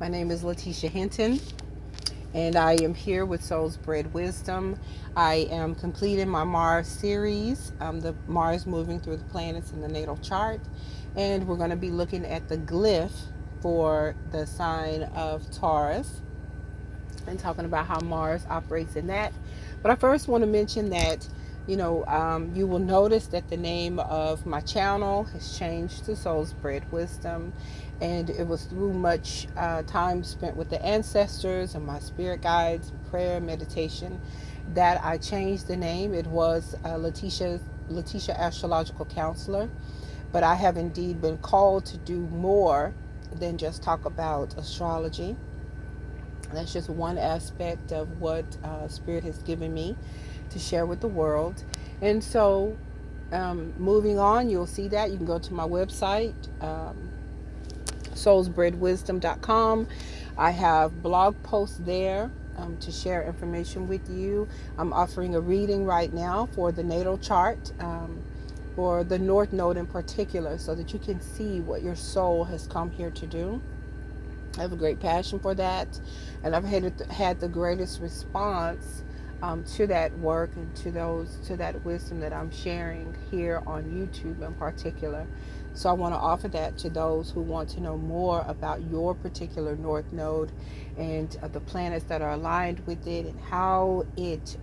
My name is Lateesha Hinton, and I am here with Soul's Bread Wisdom. I am completing my Mars series, the Mars moving through the planets in the natal chart, and we're going to be looking at the glyph for the sign of Taurus and talking about how Mars operates in that. But I first want to mention that, you will notice that the name of my channel has changed to Soul's Bread Wisdom. And it was through much time spent with the ancestors and my spirit guides, prayer, meditation, that I changed the name. It was Lateesha Astrological Counselor. But I have indeed been called to do more than just talk about astrology. That's just one aspect of what Spirit has given me to share with the world. And so, moving on, you'll see that. You can go to my website, soulsbreadwisdom.com. I have blog posts there to share information with you. I'm offering a reading right now for the natal chart. For the North Node in particular, so that you can see what your soul has come here to do. I have a great passion for that, and I've had the greatest response to that work and to that wisdom that I'm sharing here on YouTube in particular. So I want to offer that to those who want to know more about your particular North Node and the planets that are aligned with it, and how it,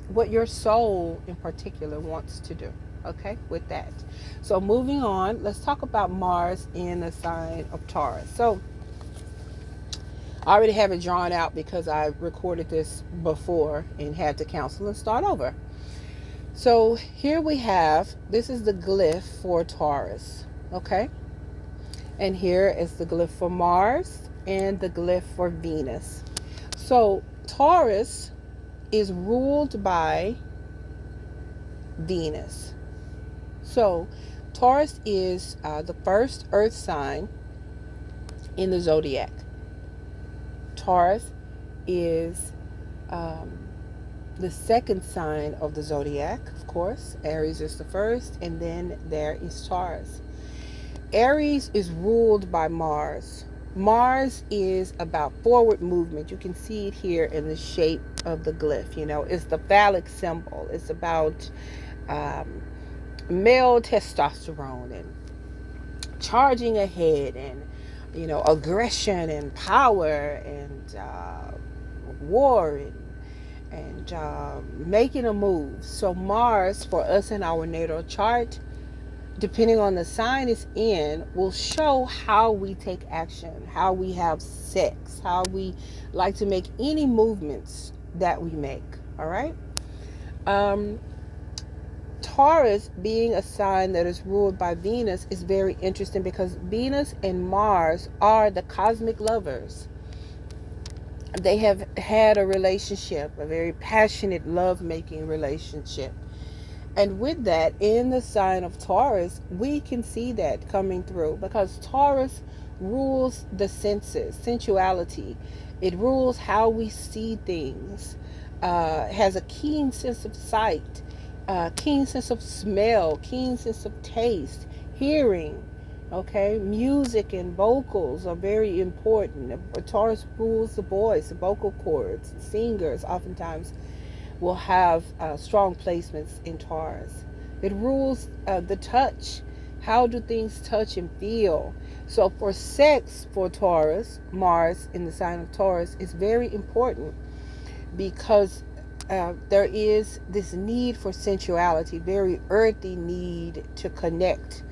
what your soul in particular wants to do. Okay, with that. So moving on, let's talk about Mars in the sign of Taurus. So I already have it drawn out because I recorded this before and had to cancel and start over. So here we have, this is the glyph for Taurus. Okay, and here is the glyph for Mars and the glyph for Venus. So Taurus is ruled by Venus. So Taurus is the first earth sign in the zodiac. Taurus is the second sign of the zodiac, of course. Aries is the first, and then there is Taurus. Aries is ruled by Mars. Mars is about forward movement. You can see it here in the shape of the glyph. It's the phallic symbol. It's about male testosterone and charging ahead, and aggression and power and war and making a move. So Mars for us in our natal chart, depending on the sign it's in, will show how we take action, how we have sex, how we like to make any movements that we make. All right. Taurus, being a sign that is ruled by Venus, is very interesting because Venus and Mars are the cosmic lovers. They have had a relationship, a very passionate love-making relationship. And with that, in the sign of Taurus, we can see that coming through because Taurus rules the senses, sensuality. It rules how we see things, has a keen sense of sight, keen sense of smell, keen sense of taste, hearing. Okay, music and vocals are very important. Taurus rules the voice, the vocal cords. Singers oftentimes will have strong placements in Taurus. It rules the touch. How do things touch and feel? So for sex, for Taurus, Mars in the sign of Taurus is very important because there is this need for sensuality, very earthy need to connect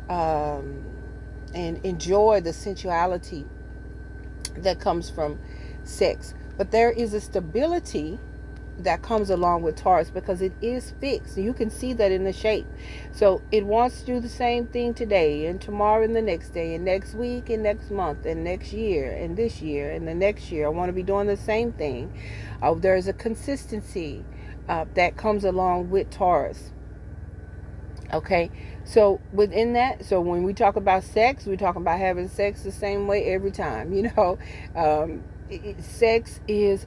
and enjoy the sensuality that comes from sex. But there is a stability that comes along with Taurus because it is fixed. You can see that in the shape. So it wants to do the same thing today and tomorrow and the next day and next week and next month and next year and this year and the next year. I want to be doing the same thing. There's a consistency that comes along with Taurus. Okay, so within that, so when we talk about sex, we're talking about having sex the same way every time, sex is,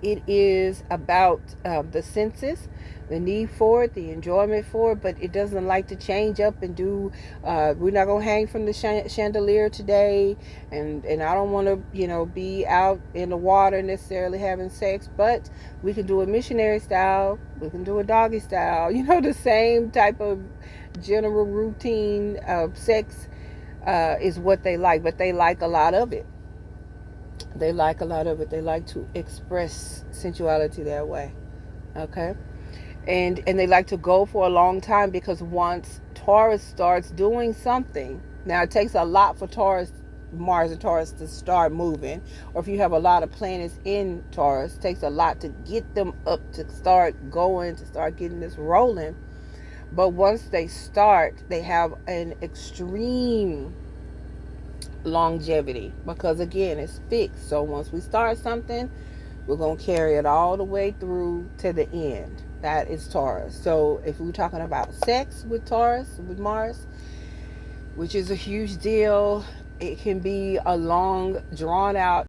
it is about the senses, the need for it, the enjoyment for it, but it doesn't like to change up and do. We're not gonna hang from the chandelier today, and I don't want to, be out in the water necessarily having sex, but we can do a missionary style, we can do a doggy style, the same type of general routine of sex is what they like, but they like a lot of it. They like a lot of it. They like to express sensuality that way. Okay. And they like to go for a long time, because once Taurus starts doing something, now it takes a lot for Mars and Taurus to start moving, or if you have a lot of planets in Taurus, it takes a lot to get them up to start going, to start getting this rolling. But once they start, they have an extreme longevity, because again, it's fixed. So once we start something, we're going to carry it all the way through to the end. That is Taurus. So if we're talking about sex with Taurus, with Mars, which is a huge deal, it can be a long, drawn out